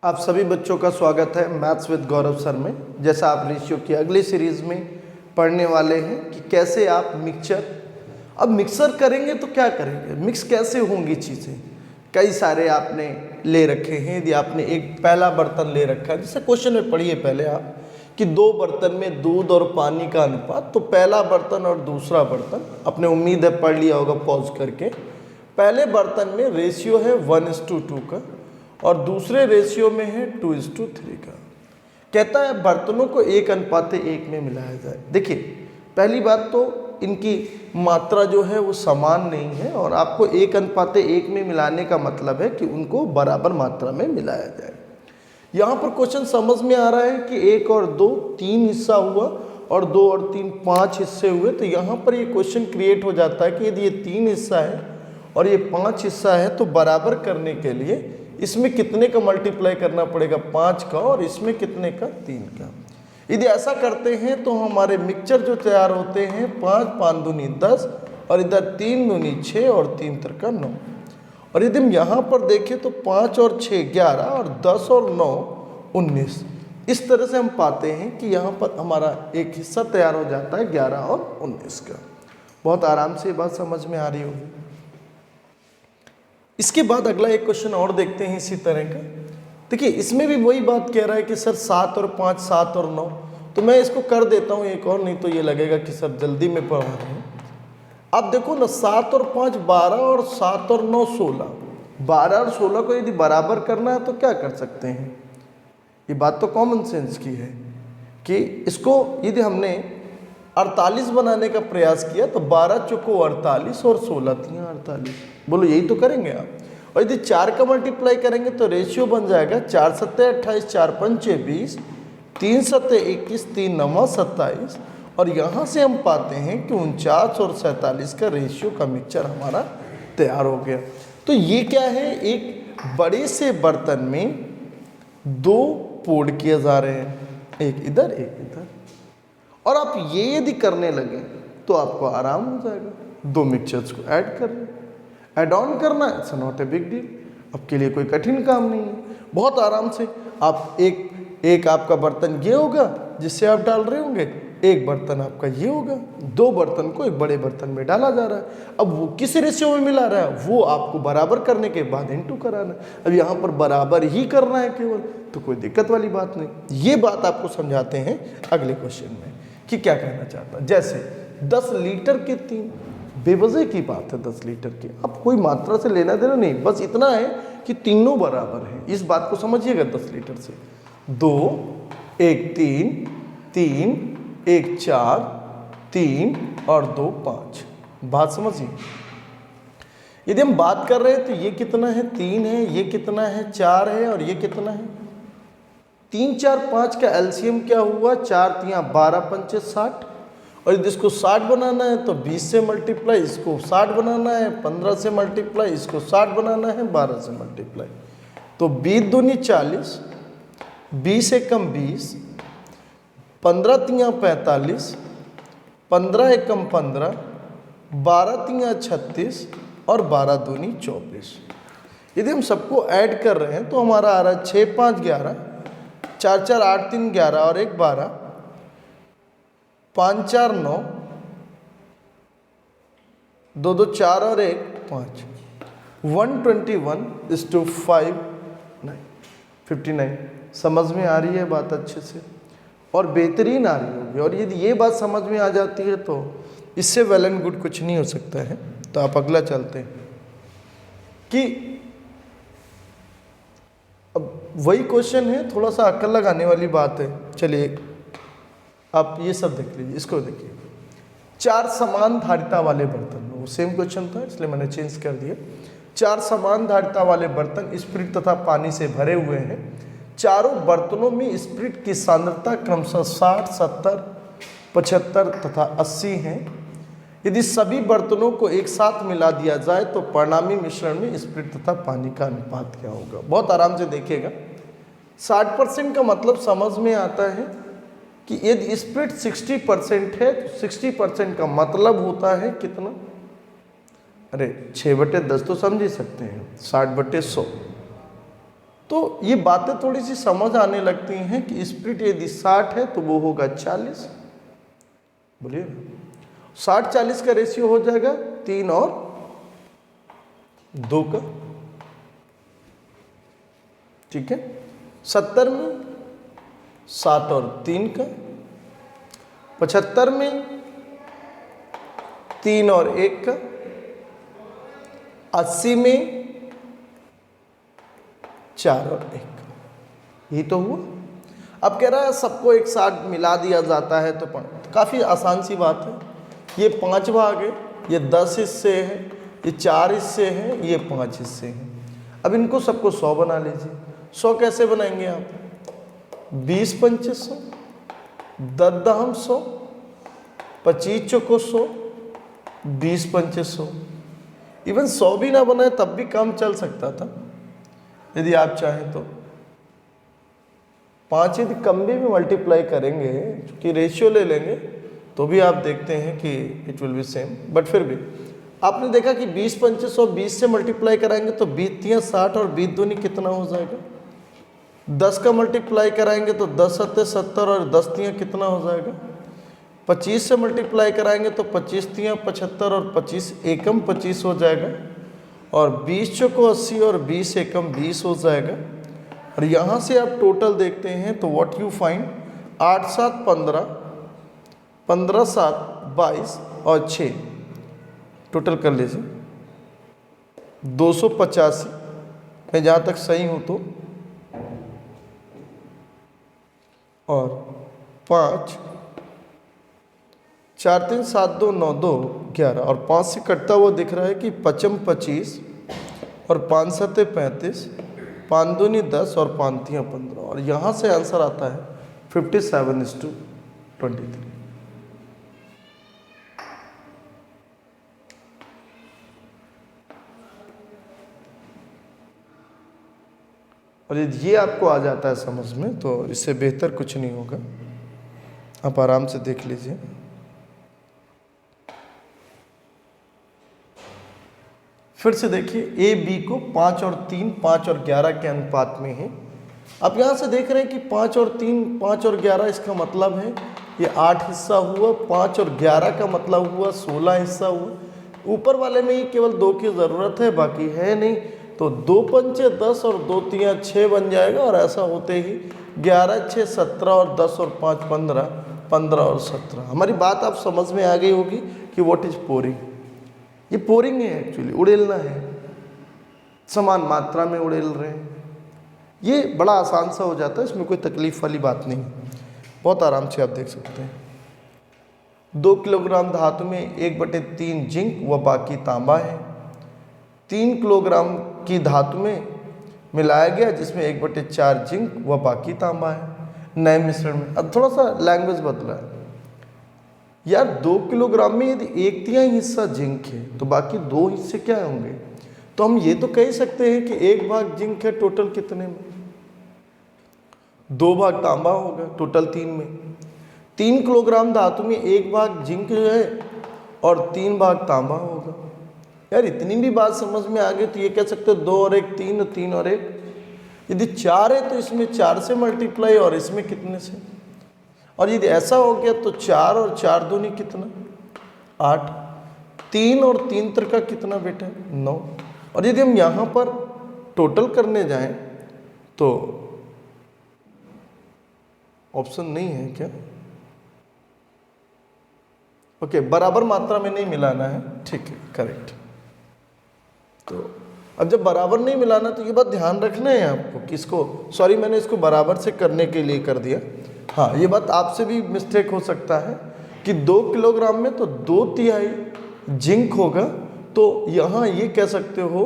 आप सभी बच्चों का स्वागत है मैथ्स विद गौरव सर में। जैसा आप रेशियो की अगली सीरीज़ में पढ़ने वाले हैं कि कैसे आप मिक्सर करेंगे तो क्या करेंगे, मिक्स कैसे होंगी चीज़ें। कई सारे आपने ले रखे हैं। यदि आपने एक पहला बर्तन ले रखा है, जैसे क्वेश्चन में पढ़िए पहले आप कि दो बर्तन में दूध और पानी का अनुपात, तो पहला बर्तन और दूसरा बर्तन आपने उम्मीद है पढ़ लिया होगा पॉज करके। पहले बर्तन में रेशियो है 1:2 का और दूसरे रेशियो में है 2:3 का। कहता है बर्तनों को 1:1 में मिलाया जाए। देखिए पहली बात तो इनकी मात्रा जो है वो समान नहीं है और आपको 1:1 में मिलाने का मतलब है कि उनको बराबर मात्रा में मिलाया जाए। यहाँ पर क्वेश्चन समझ में आ रहा है कि 1 और 2 3 हिस्सा हुआ और 2 और 3 5 हिस्से हुए। तो यहाँ पर ये क्वेश्चन क्रिएट हो जाता है कि यदि ये 3 हिस्सा है और ये 5 हिस्सा है तो बराबर करने के लिए इसमें कितने का मल्टीप्लाई करना पड़ेगा, 5 का, और इसमें कितने का, 3 का। यदि ऐसा करते हैं तो हमारे मिक्सचर जो तैयार होते हैं 5 5 दूनी 10 और इधर 3 दूनी 6 और 3 तिरका 9। और यदि हम यहाँ पर देखें तो 5 और 6 11 और 10 और 9 19। इस तरह से हम पाते हैं कि यहाँ पर हमारा एक हिस्सा तैयार हो जाता है 11 और 19 का। बहुत आराम से ये बात समझ में आ रही होगी। इसके बाद अगला एक क्वेश्चन और देखते हैं इसी तरह का। देखिए इसमें भी वही बात कह रहा है कि सर 7 और 5 7 और 9। तो मैं इसको कर देता हूँ एक और, नहीं तो ये लगेगा कि सर जल्दी में पढ़ा रहे हैं। अब देखो ना, 7 और 5 12 और 7 और 9 16। 12 और 16 को यदि बराबर करना है तो क्या कर सकते हैं। ये बात तो कॉमन सेंस की है कि इसको यदि हमने 48 बनाने का प्रयास किया तो 12 चौको 48 और 16 तियां 48। बोलो यही तो करेंगे आप। और यदि 4 का मल्टीप्लाई करेंगे तो रेशियो बन जाएगा 4 सत्ते 28 4 पंचे 20 3 सत्ते 21 3 नवा 27। और यहाँ से हम पाते हैं कि 49 और 47 का रेशियो का मिक्सचर हमारा तैयार हो गया। तो ये क्या है, एक बड़े से बर्तन में 2 पोड़ किए जा रहे हैं, एक इधर एक इधर। और आप ये यदि करने लगे तो आपको आराम हो जाएगा। 2 मिक्सचर्स को ऐड कर लें, ऐड ऑन करना है, it's not a big deal. आपके लिए कोई कठिन काम नहीं है। बहुत आराम से आप एक आपका बर्तन ये होगा जिससे आप डाल रहे होंगे, एक बर्तन आपका ये होगा। 2 बर्तन को एक बड़े बर्तन में डाला जा रहा है। अब वो किस रेशियो में मिला रहा है वो आपको बराबर करने के बाद इनटू कराना है। अब यहाँ पर बराबर ही करना है केवल, तो कोई दिक्कत वाली बात नहीं। ये बात आपको समझाते हैं अगले क्वेश्चन में कि क्या कहना चाहता है। जैसे 10 लीटर के 3, बेवजह की बात है 10 लीटर की, अब कोई मात्रा से लेना देना नहीं, बस इतना है कि तीनों बराबर है। इस बात को समझिएगा। 10 लीटर से 2 1 3 3 1 4 3 और 2 5। बात समझिए। यदि हम बात कर रहे हैं तो ये कितना है, 3 है, ये कितना है, 4 है, और ये कितना है 3 4 5 का एलसीएम क्या हुआ, 4 तियां 12 पंचे 60। और यदि इसको 60 बनाना है तो 20 से मल्टीप्लाई, इसको 60 बनाना है 15 से मल्टीप्लाई, इसको 60 बनाना है 12 से मल्टीप्लाई। तो 20 दूनी 40, 20 एकम 20, 15 तियां 45, 15 एकम 15, 12 तियां 36 और 12 दूनी 24। यदि हम सबको ऐड कर रहे हैं तो हमारा आ रहा है 6 5 11, 4 4 8 3 11 और 1 12, 5 4 9, 2 2 4 और 1 5, 121:5 9 59। समझ में आ रही है बात अच्छे से और बेहतरीन आ रही होगी। और यदि ये बात समझ में आ जाती है तो इससे वेल एंड गुड कुछ नहीं हो सकता है। तो आप अगला चलते हैं कि अब वही क्वेश्चन है, थोड़ा सा अक्ल लगाने वाली बात है। चलिए आप ये सब देख लीजिए, इसको देखिए। 4 समान धारिता वाले बर्तन, वो सेम क्वेश्चन था इसलिए मैंने चेंज कर दिया। 4 समान धारिता वाले बर्तन स्पिरिट तथा पानी से भरे हुए हैं। चारों बर्तनों में स्पिरिट की सांद्रता क्रमशः 60 70 75 तथा 80 है। यदि सभी बर्तनों को एक साथ मिला दिया जाए तो परिणामी मिश्रण में स्पिरिट तथा पानी का अनुपात क्या होगा। बहुत आराम से देखिएगा। 60% का मतलब समझ में आता है कि यदि स्पिरिट 60% है तो 60% का मतलब होता है कितना, अरे 6/10 तो समझ ही सकते हैं, 60/100। तो ये बातें थोड़ी सी समझ आने लगती हैं कि स्प्लिट यदि 60 है तो वो होगा 40, बोलिए 60-40 का रेशियो हो जाएगा 3 और 2 का, ठीक है। 70 में 7 और 3 का, 75 में 3 और 1 का, 80 में 4 और 1 का, यही तो हुआ। अब कह रहा है सबको एक साथ मिला दिया जाता है तो काफ़ी आसान सी बात है। ये 5 भाग है, ये 10 हिस्से हैं, ये 4 हिस्से हैं, ये 5 हिस्से हैं। अब इनको सबको 100 बना लीजिए। 100 कैसे बनाएंगे आप? 20 पंचे 100, 10 दहम 100, 25 चौको 100, 20 पंचे 100। इवन 100 भी ना बनाए तब भी काम चल सकता था यदि आप चाहें तो। 5 यदि कम भी मल्टीप्लाई करेंगे, क्योंकि रेशियो ले लेंगे तो भी आप देखते हैं कि it will be same, but फिर भी आपने देखा कि 20 पंचे 100, 20 से मल्टीप्लाई कराएंगे तो 20 60 और 20 दूनी कितना हो जाएगा? 10 का मल्टीप्लाई कराएंगे तो 10 सत्ते 70 और 10 तियाँ कितना हो जाएगा? 25 से मल्टीप्लाई कराएंगे तो 25 तियाँ 75 और 25 एकम 25 हो जाएगा, और 20 चौको 80 और 20 एकम 20 हो जाएगा। और यहाँ से आप टोटल देखते हैं तो व्हाट यू फाइंड, 8 7 15, 15 7 22 और 6 टोटल कर लीजिए 285। मैं जहाँ तक सही हूँ तो, और 5 4 3 7 2 9 2 11, और 5 से कटता हुआ दिख रहा है कि 55 25 और 5 सत्ते 35, 5 दूनी 10 और 5 तियाँ 15, और यहाँ से आंसर आता है 57:23। और यदि ये आपको आ जाता है समझ में तो इससे बेहतर कुछ नहीं होगा, आप आराम से देख लीजिए। फिर से देखिए, ए बी को 5 और 3, 5 और 11 के अनुपात में है। आप यहाँ से देख रहे हैं कि 5 और 3, 5 और 11, इसका मतलब है ये 8 हिस्सा हुआ, 5 और 11 का मतलब हुआ 16 हिस्सा हुआ। ऊपर वाले में ही केवल 2 की ज़रूरत है, बाकी है नहीं, तो 2 पंचे 10 और 2 तियाँ 6 बन जाएगा, और ऐसा होते ही 11 6 17 और 10 और 5 15, 15 और 17। हमारी बात आप समझ में आ गई होगी कि व्हाट इज पोरिंग। ये पोरिंग है, एक्चुअली उड़ेलना है, समान मात्रा में उड़ेल रहे हैं। ये बड़ा आसान सा हो जाता है, इसमें कोई तकलीफ वाली बात नहीं, बहुत आराम से आप देख सकते हैं। 2 किलोग्राम धातु में 1/3 जिंक व बाकी तांबा है। 3 किलोग्राम की धातु में मिलाया गया जिसमें 1/4 जिंक व बाकी तांबा है नए मिश्रण में। अब थोड़ा सा लैंग्वेज बदला है यार। 2 किलोग्राम में यदि 1/3 हिस्सा जिंक है तो बाकी 2 हिस्से क्या होंगे? तो हम ये तो कह सकते हैं कि 1 भाग जिंक है, टोटल कितने में? 2 भाग तांबा होगा, टोटल 3 में। 3 किलोग्राम धातु में 1 भाग जिंक जो है और 3 भाग तांबा होगा। यार इतनी भी बात समझ में आ गई तो ये कह सकते हैं 2 और 1 3 और 3 और 1। यदि 4 है तो इसमें 4 से मल्टीप्लाई, और इसमें कितने से? और यदि ऐसा हो गया तो 4 और 4 दूनी कितना? 8। 3 और 3 त्रिका कितना बेटा? 9। और यदि हम यहाँ पर टोटल करने जाएं तो ऑप्शन नहीं है क्या? ओके, बराबर मात्रा में नहीं मिलाना है, ठीक है, करेक्ट। तो अब जब बराबर नहीं मिलाना तो ये बात ध्यान रखना है आपको कि इसको, सॉरी मैंने इसको बराबर से करने के लिए कर दिया। हाँ, ये बात आपसे भी मिस्टेक हो सकता है कि 2 किलोग्राम में तो 2/3 जिंक होगा, तो यहाँ ये कह सकते हो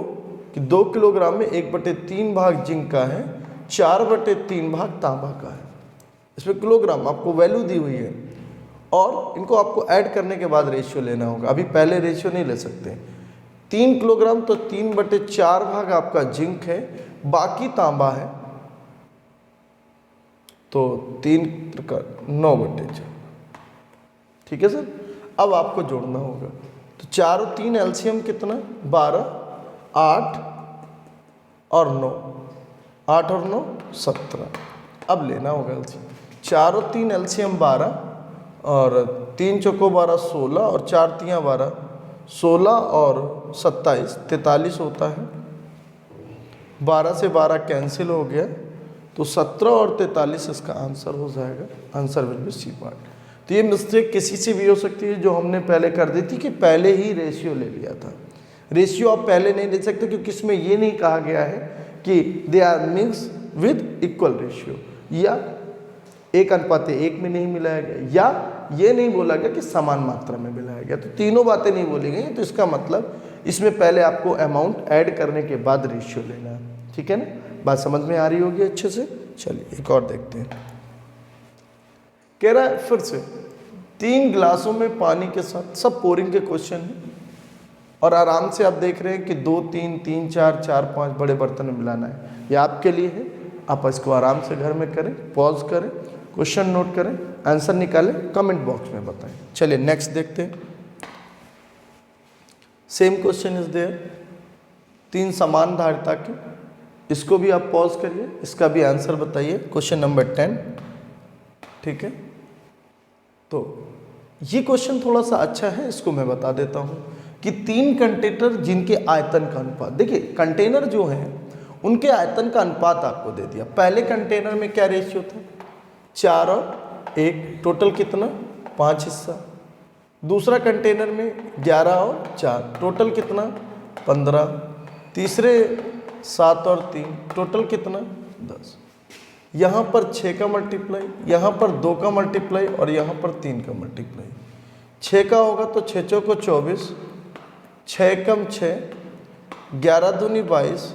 कि 2 किलोग्राम में 1/3 भाग जिंक का है, 4/3 भाग तांबा का है। इसमें किलोग्राम आपको वैल्यू दी हुई है, और इनको आपको ऐड करने के बाद रेशियो लेना होगा। अभी पहले रेशियो नहीं ले सकते। 3 किलोग्राम तो 3/4 भाग आपका जिंक है, बाकी तांबा है, तो 3 का 9/4। ठीक है सर। अब आपको जोड़ना होगा, तो 4 और 3 एलसीएम कितना? 12, 8 और 9। 8 और 9 17। अब लेना होगा एलसीएम। 4 और 3 एलसीएम 12 और 3 चौको 12 16 और 4 तियाँ 12 16 और 27 43 होता है। 12 से 12 कैंसिल हो गया तो 17 और 43 इसका आंसर हो जाएगा। Answer will be C part. तो ये मिस्टेक किसी से भी हो सकती है जो हमने पहले कर दी थी कि पहले ही रेशियो ले लिया था। रेशियो आप पहले नहीं ले सकते क्योंकि इसमें ये नहीं कहा गया है कि they are mix with equal ratio, या 1:1 में नहीं मिलाया गया, या ये नहीं बोला गया कि समान मात्रा में मिलाया गया। तो तीनों बातें नहीं बोली गई। तो इसका मतलब इसमें पहले आपको अमाउंट ऐड करने के बाद रेशियो लेना है। ठीक है ना, बात समझ में आ रही होगी अच्छे से। चलिए एक और देखते हैं। कह रहा है फिर से 3 गिलासों में पानी के साथ, सब पोरिंग के क्वेश्चन हैं और आराम से आप देख रहे हैं कि 2 3 3 4 4 5 बड़े बर्तन में मिलाना है। ये आपके लिए है, आप इसको आराम से घर में करें, पॉज करें, क्वेश्चन नोट करें, आंसर निकालें, कमेंट बॉक्स में बताएं। चलिए नेक्स्ट देखते हैं। सेम क्वेश्चन इज देयर, 3 समान धारिता की, इसको भी आप पॉज करिए, इसका भी आंसर बताइए। Question number 10। ठीक है, तो ये क्वेश्चन थोड़ा सा अच्छा है, इसको मैं बता देता हूँ कि 3 कंटेनर जिनके आयतन का अनुपात, देखिए कंटेनर जो हैं उनके आयतन का अनुपात आपको दे दिया। पहले कंटेनर में क्या रेशियो था, 4 और 1, टोटल कितना 5 हिस्सा। दूसरा कंटेनर में 11 और 4, टोटल कितना 15। तीसरे 7 और 3, टोटल कितना 10। यहाँ पर 6 का मल्टीप्लाई, यहाँ पर 2 का मल्टीप्लाई और यहाँ पर 3 का मल्टीप्लाई। 6 का होगा तो 6 चौको 24, 6 कम 6, 11 दूनी 22,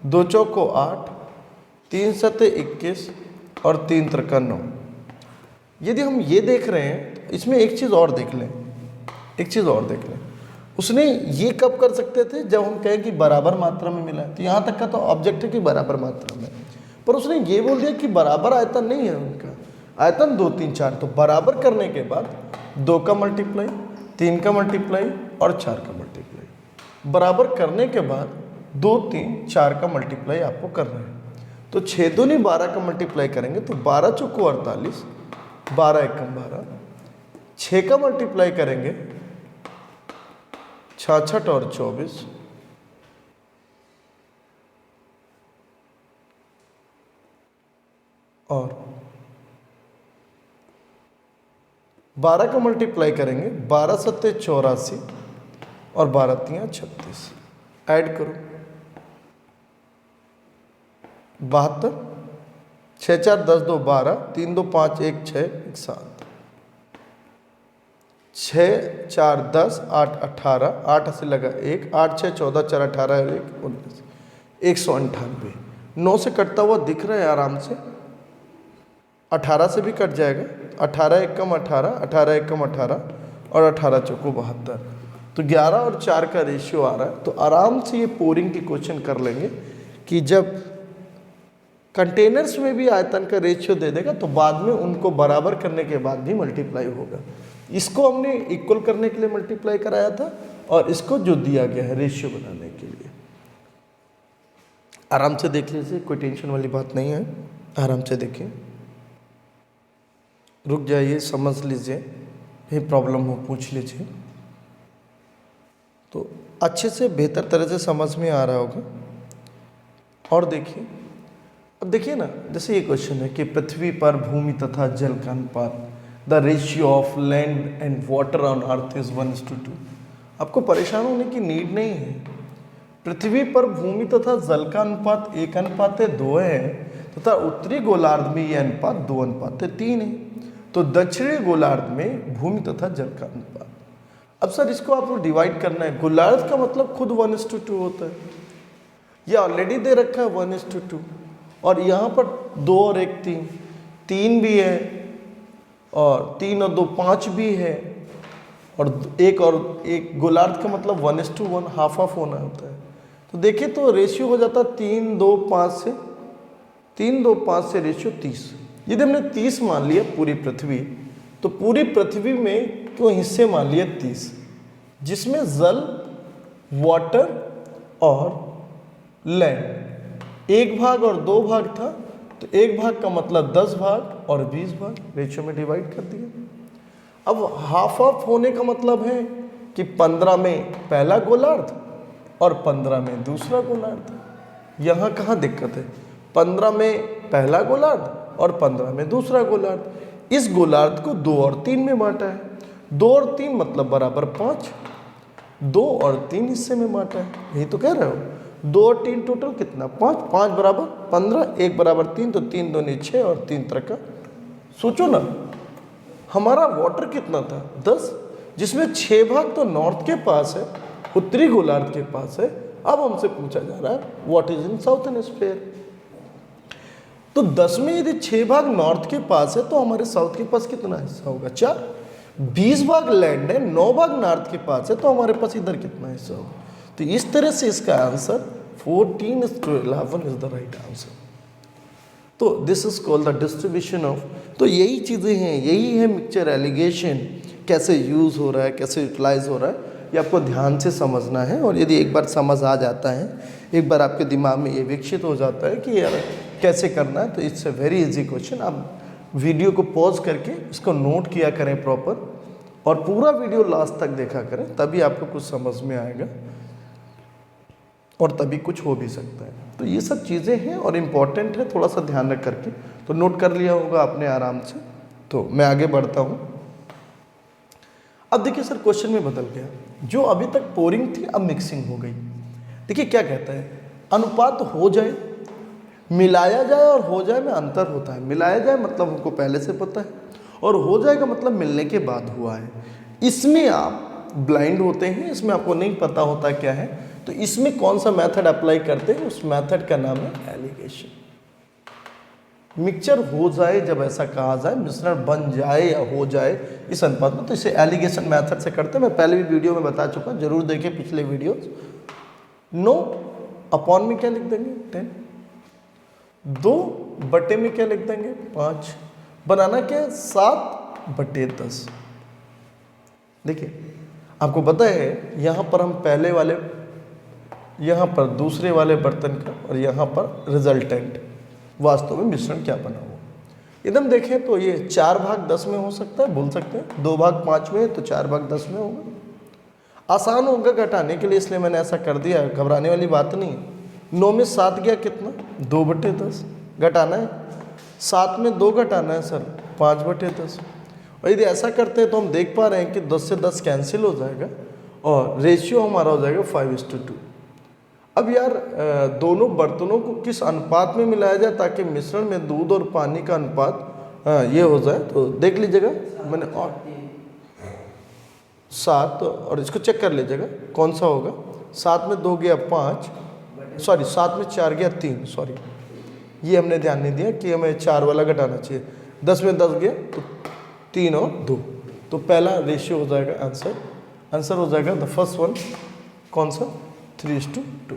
2 चौको 8, 3 सते 21 और 3 त्रिका 9। यदि हम ये देख रहे हैं तो इसमें एक चीज़ और देख लें, एक चीज़ और देख लें। उसने ये कब कर सकते थे, जब हम कहें कि बराबर मात्रा में मिला है। तो यहाँ तक का तो ऑब्जेक्ट है कि बराबर मात्रा में, पर उसने ये बोल दिया कि बराबर आयतन नहीं है उनका, आयतन 2 3 4। तो बराबर करने के बाद 2 का मल्टीप्लाई, 3 का मल्टीप्लाई और 4 का मल्टीप्लाई। बराबर करने के बाद 2 3 4 का मल्टीप्लाई आपको करना है। तो 6 दूनी 12 का मल्टीप्लाई करेंगे तो 12 चौको 48, 12 एकम 12। 6 का मल्टीप्लाई करेंगे 66 और 24, और 12 का मल्टीप्लाई करेंगे 12 सत्ते 84 और 12 तियाँ 36। ऐड करो 72, 6 4 10 2 12, 3 2 5 1 6 1 7, 6 4 10 8 18, 8 से लगा 1, 8 6 14 4 18 1 19, 198। 9 से कटता हुआ दिख रहा है आराम से, 18 से भी कट जाएगा। 18 एकम 18, 18 एकम 18 और 18 चौको 72। तो 11 और 4 का रेशियो आ रहा है। तो आराम से ये पोरिंग की क्वेश्चन कर लेंगे कि जब कंटेनर्स में भी आयतन का रेशियो दे देगा तो बाद में उनको बराबर करने के बाद भी मल्टीप्लाई होगा। इसको हमने इक्वल करने के लिए मल्टीप्लाई कराया था और इसको जो दिया गया है रेशियो बनाने के लिए। आराम से देख लीजिए, कोई टेंशन वाली बात नहीं है, आराम से देखिए, रुक जाइए, समझ लीजिए, कहीं प्रॉब्लम हो पूछ लीजिए, तो अच्छे से बेहतर तरह से समझ में आ रहा होगा। और देखिए, अब देखिए ना, जैसे ये क्वेश्चन है कि पृथ्वी पर भूमि तथा जल का अनुपात, the ratio of land and water on earth is 1:2। आपको परेशान होने की नीड नहीं है। पृथ्वी पर भूमि तथा जल का अनुपात 1:2 है तथा उत्तरी गोलार्ध में यह अनुपात 2:3 है। तो दक्षिणी गोलार्ध में भूमि तथा जल का अनुपात। अब सर इसको आपको डिवाइड करना है। गोलार्ध का मतलब खुद 1:2 होता है, ये ऑलरेडी दे रखा है 1:2, और यहाँ पर 2 और 1 3, 3 भी है और 3 और 2 5 भी है, और 1 और 1 गोलार्ध का मतलब 1:1, हाफ हाफ होना होता है। तो देखिए तो रेशियो हो जाता है 3 2 5 से, 3 2 5 से रेशियो 30। यदि हमने 30 मान लिया पूरी पृथ्वी, तो पूरी पृथ्वी में क्यों हिस्से मान लिए 30, जिसमें जल, वाटर और लैंड 1 भाग और 2 भाग था, तो 1 भाग का मतलब 10 भाग और 20 भाग, रेशियो में डिवाइड कर दिया। अब हाफ ऑफ होने का मतलब है कि 15 में पहला गोलार्ध और 15 में दूसरा गोलार्ध। यहाँ कहाँ दिक्कत है, 15 में पहला गोलार्ध और 15 में दूसरा गोलार्ध। इस गोलार्ध को 2 और 3 में बांटा है, 2 और 3 मतलब बराबर 5, 2 और 3 हिस्से में बांटा है, यही तो कह रहे हो। 2 और 3 टोटल कितना, 5, 5 बराबर 15, 1 बराबर 3, तो 3 दूनी 6 और 3 त्रिका। सोचो ना, हमारा वाटर कितना था 10, जिसमें 6 भाग तो नॉर्थ के पास है, उत्तरी गोलार्ध के पास है। अब हमसे पूछा जा रहा है what is in southern hemisphere. तो 10 में यदि 6 भाग नॉर्थ के पास है तो हमारे साउथ के पास कितना हिस्सा होगा, 4। 20 भाग लैंड है, 9 भाग नॉर्थ के पास है, तो हमारे पास इधर कितना हिस्सा होगा। तो इस तरह से इसका answer 14:11 is the right answer. तो this is called the distribution of. तो यही चीज़ें हैं, यही है मिक्सचर एलिगेशन, कैसे यूज़ हो रहा है, कैसे यूटिलाइज हो रहा है, ये आपको ध्यान से समझना है। और यदि एक बार समझ आ जाता है, एक बार आपके दिमाग में ये विकसित हो जाता है कि यार कैसे करना है, तो it's a very easy question. आप वीडियो को पॉज करके इसको नोट किया करें प्रॉपर, और पूरा वीडियो लास्ट तक देखा करें, तभी आपको कुछ समझ में आएगा और तभी कुछ हो भी सकता है। तो ये सब चीज़ें हैं और इम्पॉर्टेंट है, थोड़ा सा ध्यान रख करके। तो नोट कर लिया होगा आपने आराम से। तो मैं आगे बढ़ता हूँ। अब देखिए सर, क्वेश्चन में बदल गया, जो अभी तक पोरिंग थी अब मिक्सिंग हो गई। देखिए क्या कहता है, अनुपात हो जाए, मिलाया जाए और हो जाए में अंतर होता है। मिलाया जाए मतलब हमको पहले से पता है, और हो जाएगा मतलब मिलने के बाद हुआ है। इसमें आप ब्लाइंड होते हैं, इसमें आपको नहीं पता होता क्या है, तो इसमें कौन सा मेथड अप्लाई करते हैं, उस मेथड का नाम है एलिगेशन। मिक्सचर हो जाए, जब ऐसा कहा जाए, मिश्रण बन जाए या हो जाए इस अनुपात में, तो इसे एलिगेशन मेथड से करते हैं। मैं पहले भी वीडियो में बता चुका, जरूर देखें पिछले वीडियो। नो अपॉन में क्या लिख देंगे 10, 2 बटे में क्या लिख देंगे 5, बनाना क्या है 7/10। देखिए आपको पता है, यहाँ पर हम पहले वाले, यहाँ पर दूसरे वाले बर्तन का, और यहाँ पर रिजल्टेंट वास्तव में मिश्रण क्या बना हुआ। एकदम देखें तो ये 4 भाग 10 में हो सकता है, बोल सकते हैं 2 भाग 5 में है, तो 4 भाग 10 में होगा। आसान होगा घटाने के लिए, इसलिए मैंने ऐसा कर दिया, घबराने वाली बात नहीं है। 9 में 7 गया कितना, 2/10 घटाना है। 7 में 2 घटाना है सर, 5/10। और यदि ऐसा करते हैं तो हम देख पा रहे हैं कि 10 से 10 कैंसिल हो जाएगा और रेशियो हमारा हो जाएगा 5:2। अब यार दोनों बर्तनों को किस अनुपात में मिलाया जाए ताकि मिश्रण में दूध और पानी का अनुपात ये हो जाए, तो देख लीजिएगा मैंने, और 7, और इसको चेक कर लीजिएगा कौन सा होगा। 7 में 2 गया 5, सॉरी 7 में 4 गया 3, सॉरी ये हमने ध्यान नहीं दिया कि हमें 4 वाला घटाना चाहिए। 10 में 10 गया तो 3 और 2, तो पहला रेशियो हो जाएगा आंसर हो जाएगा द फर्स्ट वन, कौन सा 3:2।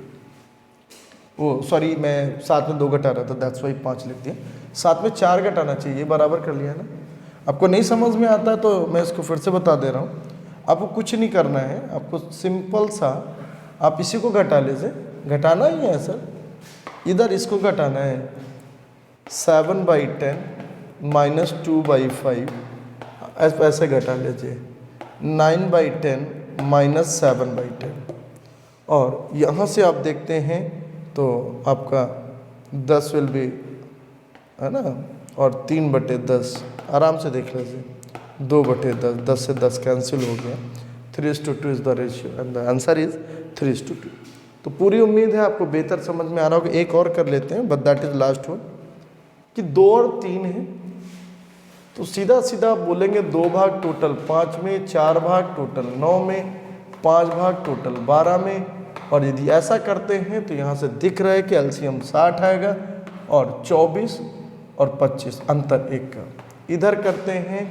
वो सॉरी मैं 7 में 2 घटा रहा था, दैट्स वाई 5 लिख दिया। 7 में 4 घटाना चाहिए, ये बराबर कर लिया ना। आपको नहीं समझ में आता है तो मैं इसको फिर से बता दे रहा हूँ। आपको कुछ नहीं करना है, आपको सिंपल सा आप इसी को घटा लीजिए, घटाना ही है सर। इधर इसको घटाना है 7/10 -2/5, ऐसे घटा लीजिए 9/10 -7/10। और यहाँ से आप देखते हैं तो आपका 10 विल बी, है ना, और 3/10 आराम से देख लीजिए, 2/10, 10 से 10 कैंसिल हो गया, 3:2 is the ratio and the answer is 3:2। तो पूरी उम्मीद है आपको बेहतर समझ में आ रहा होगा। एक और कर लेते हैं, but that is last one, कि 2 और 3 है, तो सीधा सीधा आप बोलेंगे 2 भाग टोटल 5 में, 4 भाग टोटल 9 में, 5 भाग टोटल 12 में। और यदि ऐसा करते हैं तो यहाँ से दिख रहा है कि एलसीएम 60 आएगा और 24 और 25 अंतर 1 का। इधर करते हैं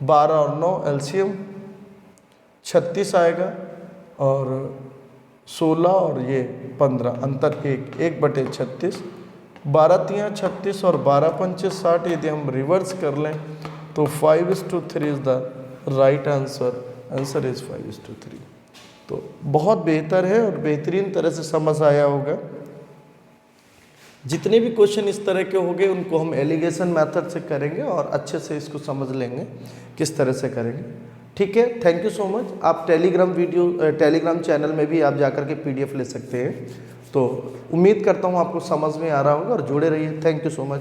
12 और 9 एलसीएम 36 आएगा और 16 और ये 15 अंतर 1, 1/36, 12 तियाँ 36 और 12 पंचे 60। यदि हम रिवर्स कर लें तो 5:3 is the right answer, answer is 5:3। तो बहुत बेहतर है और बेहतरीन तरह से समझ आया होगा। जितने भी क्वेश्चन इस तरह के होंगे उनको हम एलिगेशन मेथड से करेंगे और अच्छे से इसको समझ लेंगे किस तरह से करेंगे। ठीक है, थैंक यू सो मच। आप टेलीग्राम चैनल में भी आप जाकर के PDF ले सकते हैं। तो उम्मीद करता हूँ आपको समझ में आ रहा होगा और जुड़े रहिए। Thank you so much.